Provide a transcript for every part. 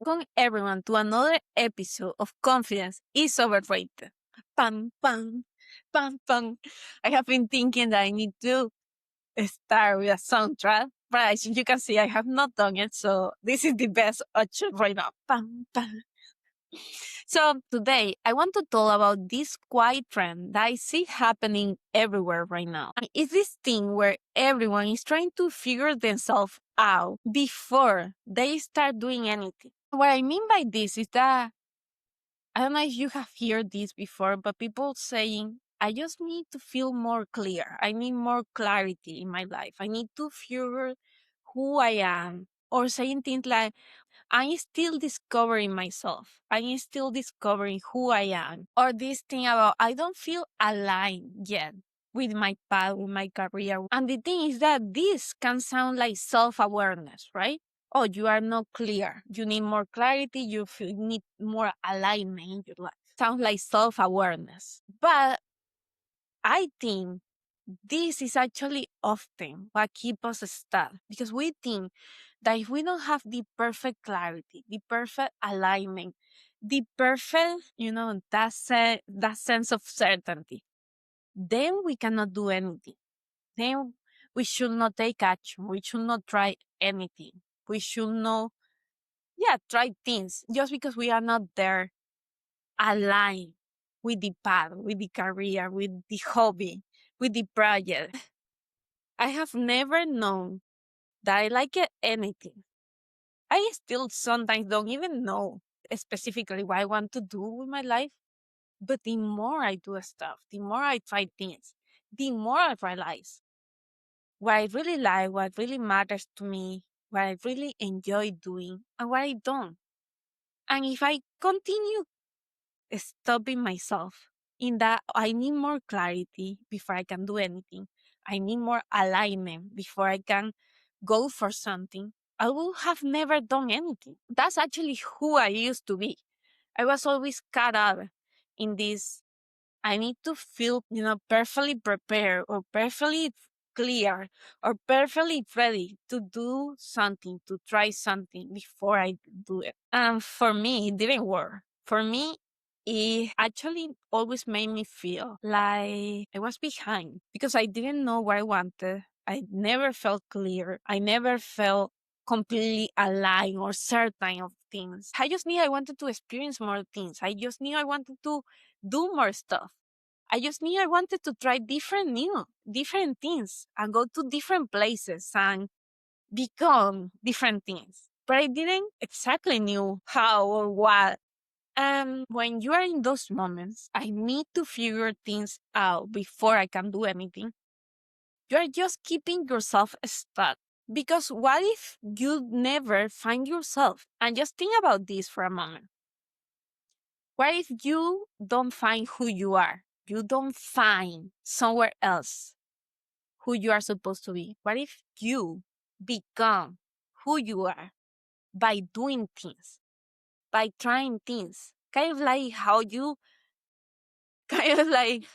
Welcome everyone to another episode of Confidence is Overrated. Pam, pam, pam, pam. I have been thinking that I need to start with a soundtrack, but as you can see, I have not done it, so this is the best option right now. Pam, pam. So today, I want to talk about this quiet trend that I see happening everywhere right now. And it's this thing where everyone is trying to figure themselves out before they start doing anything. What I mean by this is that I don't know if you have heard this before, but people saying, I just need to feel more clear. I need more clarity in my life. I need to figure who I am. Or saying things like, I'm still discovering myself. I'm still discovering who I am. Or this thing about, I don't feel aligned yet with my path, with my career. And the thing is that this can sound like self awareness, right? Oh, you are not clear. You need more clarity. Need more alignment in your life. Sounds like self awareness. But I think this is actually often what keeps us stuck because we think that if we don't have the perfect clarity, the perfect alignment, the perfect, that sense of certainty, then we cannot do anything. Then we should not take action. We should not try anything. We should not, try things just because we are not there aligned with the path, with the career, with the hobby, with the project. I have never known that I like anything. I still sometimes don't even know specifically what I want to do with my life. But the more I do stuff, the more I try things, the more I realize what I really like, what really matters to me, what I really enjoy doing, and what I don't. And if I continue stopping myself in that I need more clarity before I can do anything, I need more alignment before I can go for something, I would have never done anything. That's actually who I used to be. I was always caught up in this. I need to feel, perfectly prepared or perfectly clear or perfectly ready to do something, to try something before I do it. And for me, it didn't work. For me, it actually always made me feel like I was behind because I didn't know what I wanted. I never felt clear. I never felt completely aligned or certain of things. I wanted to experience more things. I wanted to do more stuff. I wanted to try different things and go to different places and become different things. But I didn't exactly knew how or what. And when you are in those moments, I need to figure things out before I can do anything. You are just keeping yourself stuck. Because what if you never find yourself? And just think about this for a moment. What if you don't find who you are? You don't find somewhere else who you are supposed to be. What if you become who you are by doing things, by trying things? Kind of like how you kind of like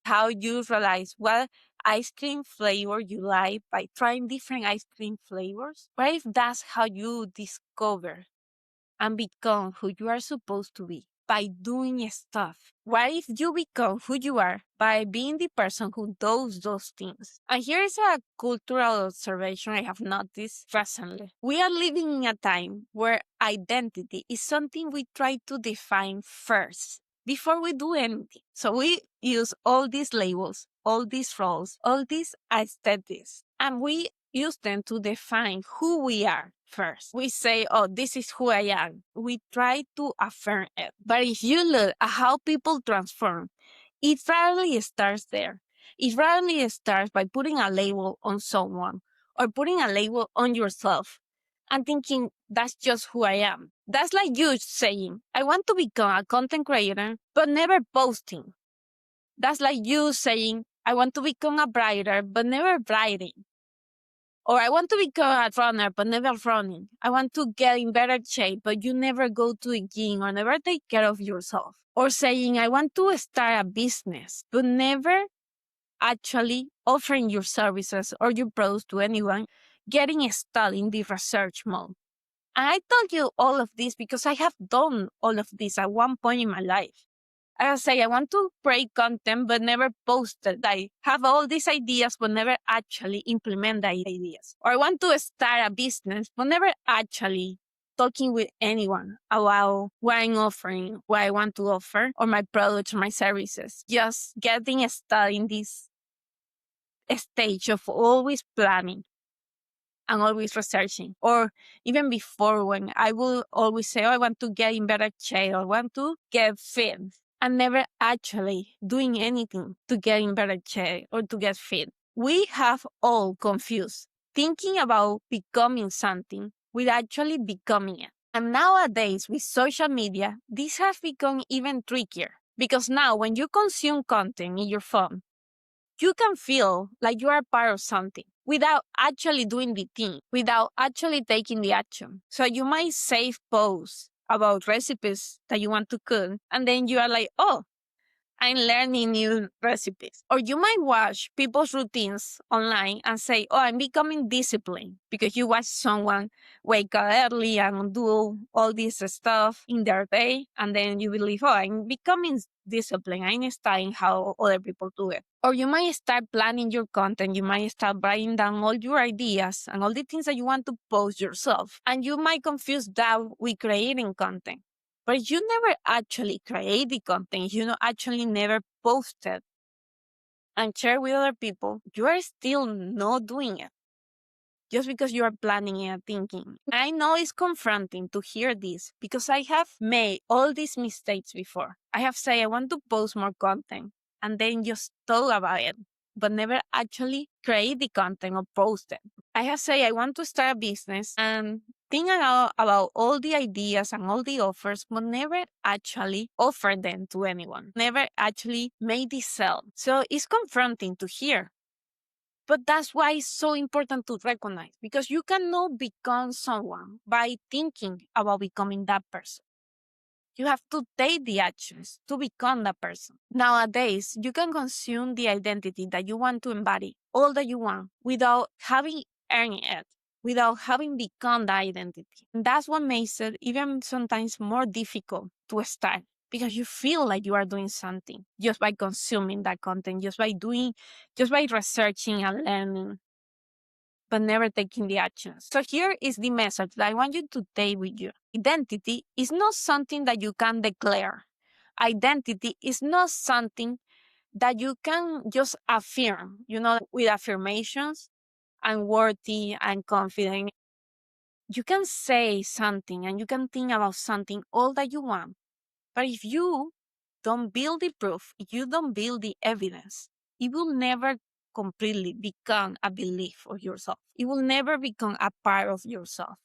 how you realize what ice cream flavor you like by trying different ice cream flavors. What if that's how you discover and become who you are supposed to be by doing stuff? What if you become who you are by being the person who does those things? And here is a cultural observation I have noticed recently. We are living in a time where identity is something we try to define first before we do anything. So we use all these labels, all these roles, all these aesthetics, and we use them to define who we are first. We say, oh, this is who I am. We try to affirm it. But if you look at how people transform, it rarely starts there. It rarely starts by putting a label on someone or putting a label on yourself and thinking, that's just who I am. That's like you saying, I want to become a content creator, but never posting. That's like you saying, I want to become a writer, but never writing. Or I want to become a runner, but never running. I want to get in better shape, but you never go to the gym or never take care of yourself. Or saying, I want to start a business, but never actually offering your services or your products to anyone, getting stuck in the research mode. And I told you all of this because I have done all of this at one point in my life. I will say I want to create content but never post it. I have all these ideas but never actually implement the ideas. Or I want to start a business but never actually talking with anyone about what I'm offering, what I want to offer, or my products or my services. Just getting started in this stage of always planning and always researching. Or even before, when I will always say, oh, I want to get in better shape, or I want to get fit, and never actually doing anything to get in better shape or to get fit. We have all confused thinking about becoming something with actually becoming it. And nowadays, with social media, this has become even trickier because now when you consume content in your phone, you can feel like you are part of something without actually doing the thing, without actually taking the action. So you might save posts about recipes that you want to cook, and then you are like, oh, I'm learning new recipes. Or you might watch people's routines online and say, oh, I'm becoming disciplined because you watch someone wake up early and do all this stuff in their day. And then you believe, oh, I'm becoming disciplined. I'm studying how other people do it. Or you might start planning your content. You might start writing down all your ideas and all the things that you want to post yourself. And you might confuse that with creating content. But you never actually create the content. You know, actually never post it and share with other people. You are still not doing it just because you are planning and thinking. I know it's confronting to hear this because I have made all these mistakes before. I have said I want to post more content and then just talk about it, but never actually create the content or post it. I have said I want to start a business and think about all the ideas and all the offers, but never actually offer them to anyone. Never actually made the sell. So it's confronting to hear. But that's why it's so important to recognize because you cannot become someone by thinking about becoming that person. You have to take the actions to become that person. Nowadays, you can consume the identity that you want to embody all that you want without having earned it, without having become the identity. And that's what makes it even sometimes more difficult to start because you feel like you are doing something just by consuming that content, just by researching and learning, but never taking the actions. So here is the message that I want you to take with you. Identity is not something that you can declare. Identity is not something that you can just affirm, with affirmations and worthy and confident. You can say something and you can think about something all that you want. But if you don't build the proof, if you don't build the evidence, it will never completely become a belief of yourself. It will never become a part of yourself.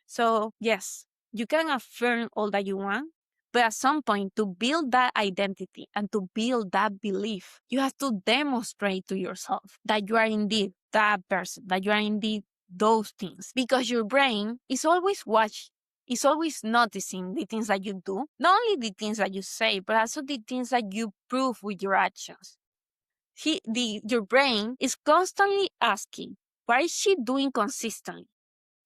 So, yes, you can affirm all that you want, but at some point, to build that identity and to build that belief, you have to demonstrate to yourself that you are indeed that person, that you are indeed those things. Because your brain is always watching, is always noticing the things that you do, not only the things that you say, but also the things that you prove with your actions. Your brain is constantly asking, what is she doing consistently?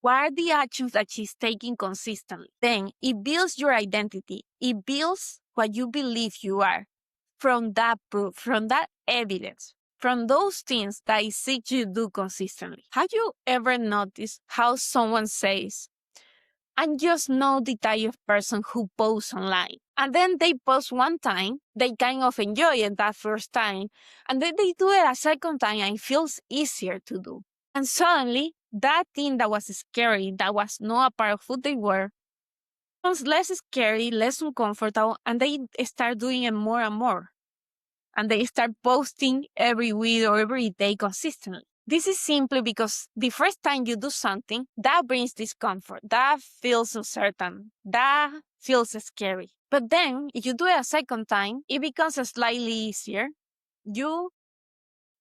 What are the actions that she's taking consistently? Then it builds your identity. It builds what you believe you are from that proof, from that evidence, from those things that I see you do consistently. Have you ever noticed how someone says, I'm just not the type of person who posts online. And then they post one time, they kind of enjoy it that first time, and then they do it a second time and it feels easier to do. And suddenly, that thing that was scary, that was not a part of who they were, becomes less scary, less uncomfortable, and they start doing it more and more. And they start posting every week or every day consistently. This is simply because the first time you do something, that brings discomfort, that feels uncertain, that feels scary. But then, if you do it a second time, it becomes slightly easier. You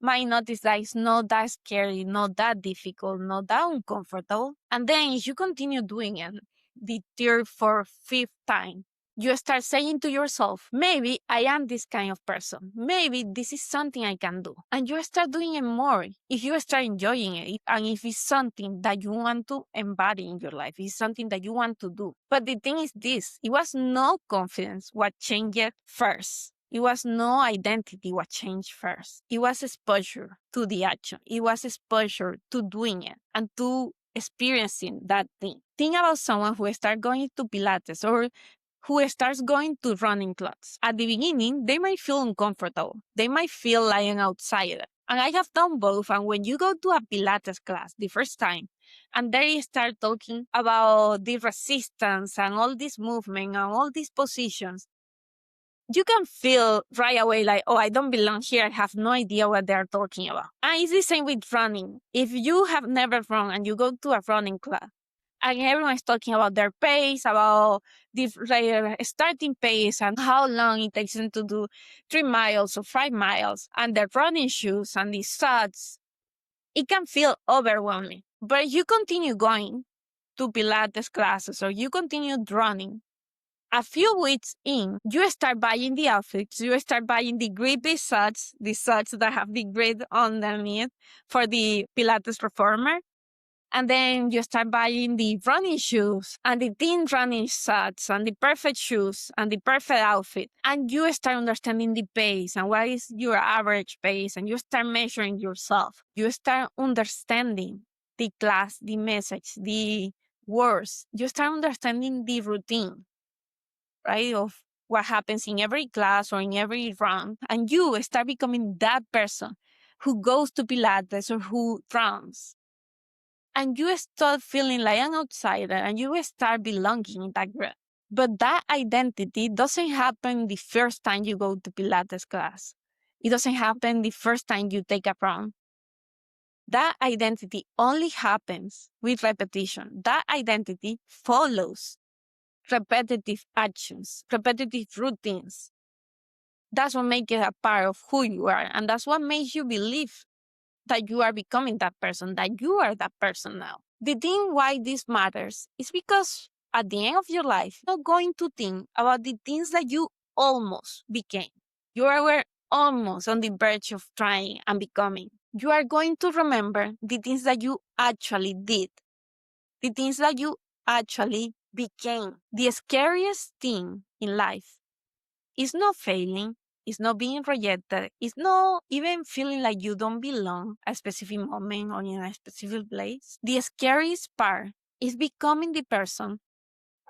might notice that it's not that scary, not that difficult, not that uncomfortable. And then if you continue doing it the third, fourth, fifth time, You start saying to yourself, maybe I am this kind of person. Maybe this is something I can do. And you start doing it more if you start enjoying it and if it's something that you want to embody in your life, it's something that you want to do. But the thing is this, it was no confidence what changed first. It was no identity what changed first. It was exposure to the action. It was exposure to doing it and to experiencing that thing. Think about someone who starts going to Pilates or who starts going to running clubs. At the beginning, they might feel uncomfortable. They might feel like an outsider. And I have done both. And when you go to a Pilates class the first time, and they start talking about the resistance and all this movement and all these positions, you can feel right away like, oh, I don't belong here. I have no idea what they're talking about. And it's the same with running. If you have never run and you go to a running club, and everyone's talking about their pace, about their starting pace and how long it takes them to do 3 miles or 5 miles, and their running shoes and the socks, it can feel overwhelming. But you continue going to Pilates classes or you continue running, a few weeks in, you start buying the outfits, you start buying the grippy socks, the socks that have the grid underneath for the Pilates reformer. And then you start buying the running shoes and the thin running socks and the perfect shoes and the perfect outfit. And you start understanding the pace and what is your average pace. And you start measuring yourself. You start understanding the class, the message, the words. You start understanding the routine, right, of what happens in every class or in every round. And you start becoming that person who goes to Pilates or who runs. And you start feeling like an outsider and you start belonging in that group. But that identity doesn't happen the first time you go to Pilates class. It doesn't happen the first time you take a run. That identity only happens with repetition. That identity follows repetitive actions, repetitive routines. That's what makes it a part of who you are. And that's what makes you believe that you are becoming that person, that you are that person now. The thing why this matters is because at the end of your life, you're not going to think about the things that you almost became. You were almost on the verge of trying and becoming. You are going to remember the things that you actually did, the things that you actually became. The scariest thing in life is not failing, it's not being rejected, it's not even feeling like you don't belong at a specific moment or in a specific place. The scariest part is becoming the person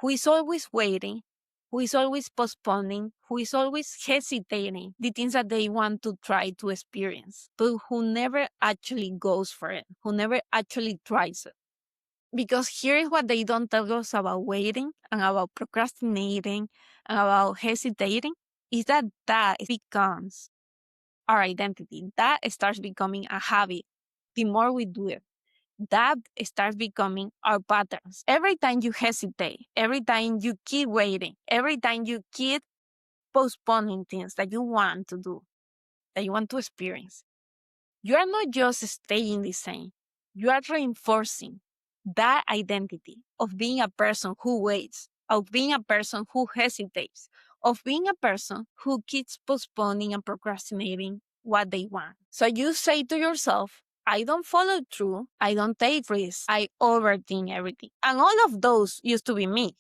who is always waiting, who is always postponing, who is always hesitating the things that they want to try to experience, but who never actually goes for it, who never actually tries it. Because here is what they don't tell us about waiting and about procrastinating and about hesitating, is that becomes our identity. That starts becoming a habit. The more we do it, that starts becoming our patterns. Every time you hesitate, every time you keep waiting, every time you keep postponing things that you want to do, that you want to experience, you are not just staying the same. You are reinforcing that identity of being a person who waits, of being a person who hesitates, of being a person who keeps postponing and procrastinating what they want. So you say to yourself, I don't follow through, I don't take risks, I overthink everything. And all of those used to be me.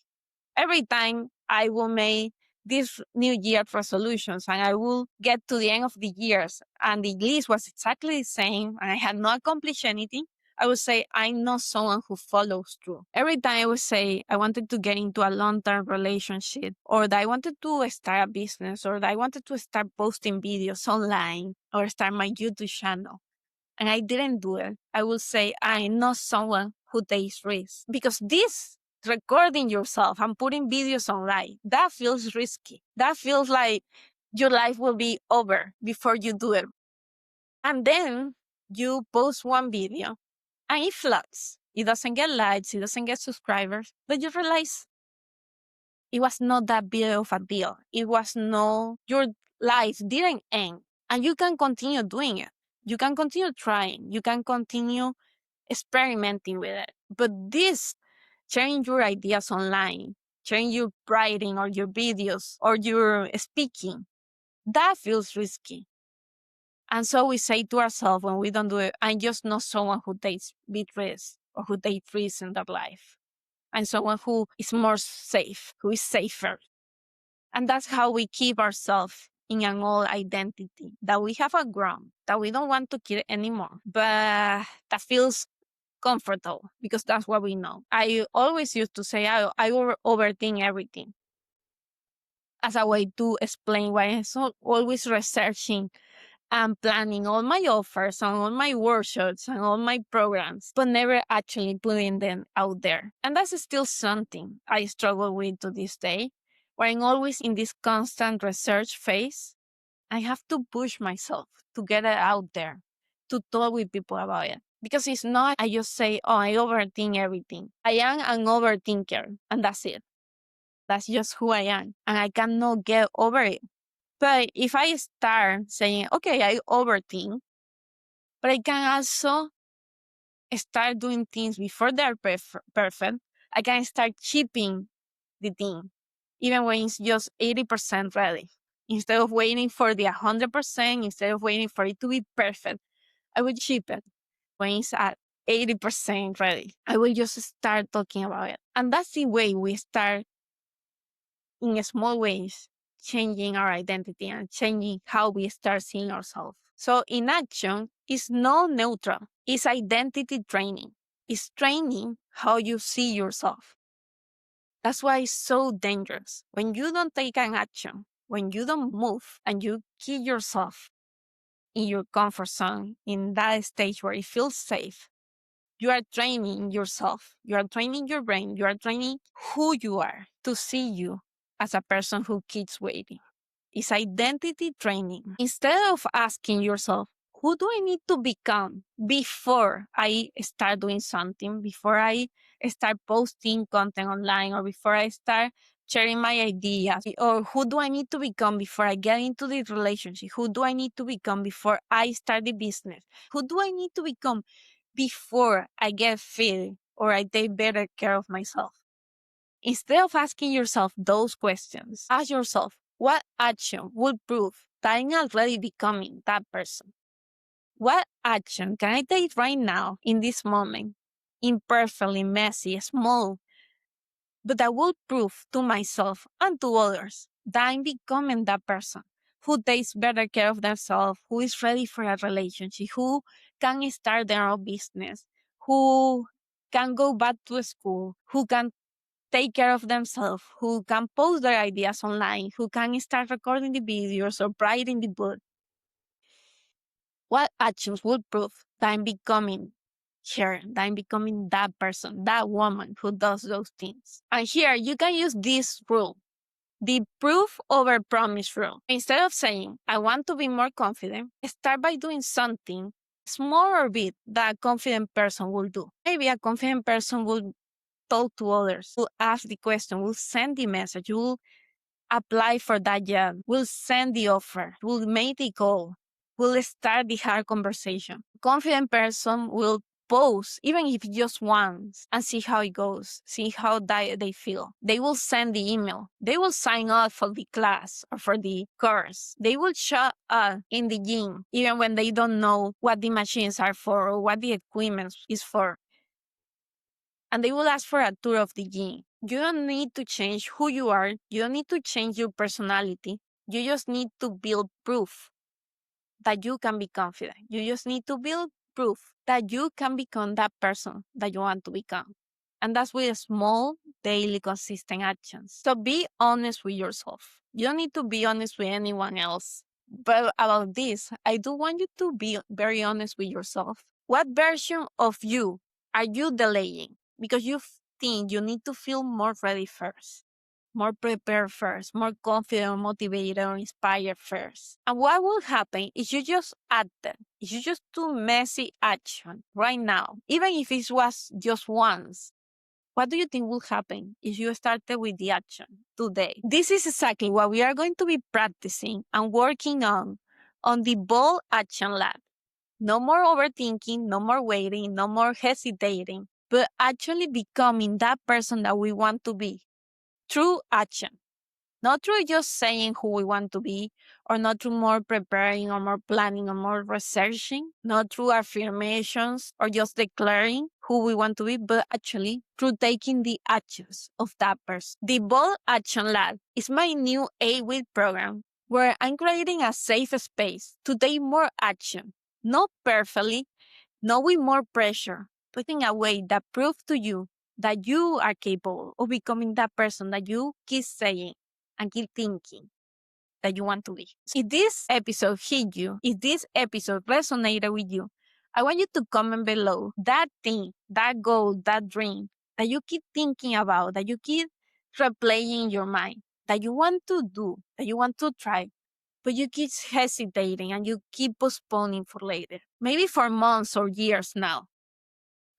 Every time I will make these New Year resolutions and I will get to the end of the years and the list was exactly the same and I had not accomplished anything, I would say, I'm not someone who follows through. Every time I would say I wanted to get into a long-term relationship or that I wanted to start a business or that I wanted to start posting videos online or start my YouTube channel and I didn't do it, I will say I'm not someone who takes risks. Because this recording yourself and putting videos online, that feels risky. That feels like your life will be over before you do it. And then you post one video and it floods. It doesn't get likes, it doesn't get subscribers, but you realize it was not that big of a deal. It was no, your life didn't end and you can continue doing it. You can continue trying. You can continue experimenting with it. But this sharing your ideas online, sharing your writing or your videos or your speaking. That feels risky. And so we say to ourselves when we don't do it, I'm just not someone who takes big risks or who takes risks in their life. I'm someone who is more safe, who is safer. And that's how we keep ourselves in an old identity that we have outgrown, that we don't want to keep anymore, but that feels comfortable because that's what we know. I always used to say I overthink everything as a way to explain why I'm so always researching and planning all my offers and all my workshops and all my programs, but never actually putting them out there. And that's still something I struggle with to this day, where I'm always in this constant research phase. I have to push myself to get it out there, to talk with people about it. Because it's not, I just say, oh, I overthink everything. I am an overthinker, and that's it. That's just who I am. And I cannot get over it. But if I start saying, okay, I overthink, but I can also start doing things before they're perfect, I can start chipping the thing, even when it's just 80% ready. Instead of waiting for the 100%, instead of waiting for it to be perfect, I would chip it when it's at 80% ready. I will just start talking about it. And that's the way we start in small ways changing our identity and changing how we start seeing ourselves. So inaction is not neutral. It's identity training. It's training how you see yourself. That's why it's so dangerous. When you don't take an action, when you don't move and you keep yourself in your comfort zone, in that stage where it feels safe, you are training yourself. You are training your brain. You are training who you are to see you as a person who keeps waiting. It's identity training. Instead of asking yourself, who do I need to become before I start doing something, before I start posting content online, or before I start sharing my ideas, or who do I need to become before I get into the relationship? Who do I need to become before I start the business? Who do I need to become before I get fit or I take better care of myself? Instead of asking yourself those questions, ask yourself, what action would prove that I'm already becoming that person? What action can I take right now in this moment, imperfectly, messy, small, but that will prove to myself and to others that I'm becoming that person who takes better care of themselves, who is ready for a relationship, who can start their own business, who can go back to school, who can take care of themselves, who can post their ideas online, who can start recording the videos or writing the book. What actions would prove that I'm becoming her, that I'm becoming that person, that woman who does those things? And here you can use this rule, the proof over promise rule. Instead of saying, I want to be more confident, start by doing something small or big that a confident person will do. Maybe a confident person will talk to others, will ask the question, will send the message, will apply for that job, will send the offer, will make the call, will start the hard conversation. Confident person will post, even if just once, and see how it goes, see how they feel. They will send the email. They will sign up for the class or for the course. They will show up in the gym, even when they don't know what the machines are for or what the equipment is for. And they will ask for a tour of the gym. You don't need to change who you are. You don't need to change your personality. You just need to build proof that you can be confident. You just need to build proof that you can become that person that you want to become. And that's with small, daily, consistent actions. So be honest with yourself. You don't need to be honest with anyone else. But about this, I do want you to be very honest with yourself. What version of you are you delaying? Because you think you need to feel more ready first, more prepared first, more confident, motivated, or inspired first. And what will happen if you just acted, if you just do messy action right now, even if it was just once? What do you think will happen if you started with the action today? This is exactly what we are going to be practicing and working on the Bold Action Lab. No more overthinking, no more waiting, no more hesitating, but actually becoming that person that we want to be. through action. Not through just saying who we want to be, or not through more preparing or more planning or more researching, not through affirmations or just declaring who we want to be, but actually through taking the actions of that person. The Bold Action Lab is my new 8-week program where I'm creating a safe space to take more action, not perfectly, not with more pressure, but in a way that proves to you that you are capable of becoming that person that you keep saying and keep thinking that you want to be. If this episode hit you, if this episode resonated with you, I want you to comment below that thing, that goal, that dream that you keep thinking about, that you keep replaying in your mind, that you want to do, that you want to try, but you keep hesitating and you keep postponing for later, maybe for months or years now.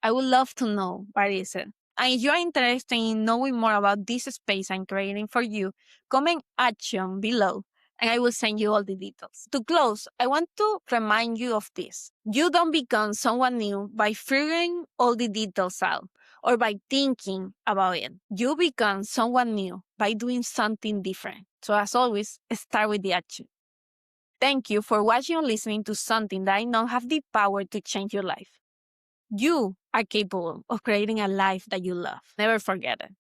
I would love to know what is it. And if you're interested in knowing more about this space I'm creating for you, comment action below and I will send you all the details. To close, I want to remind you of this. You don't become someone new by figuring all the details out or by thinking about it. You become someone new by doing something different. So as always, start with the action. Thank you for watching or listening to something that I know have the power to change your life. You are capable of creating a life that you love. Never forget it.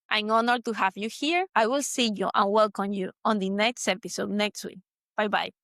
I'm honored to have you here. I will see you and welcome you on the next episode next week. Bye bye.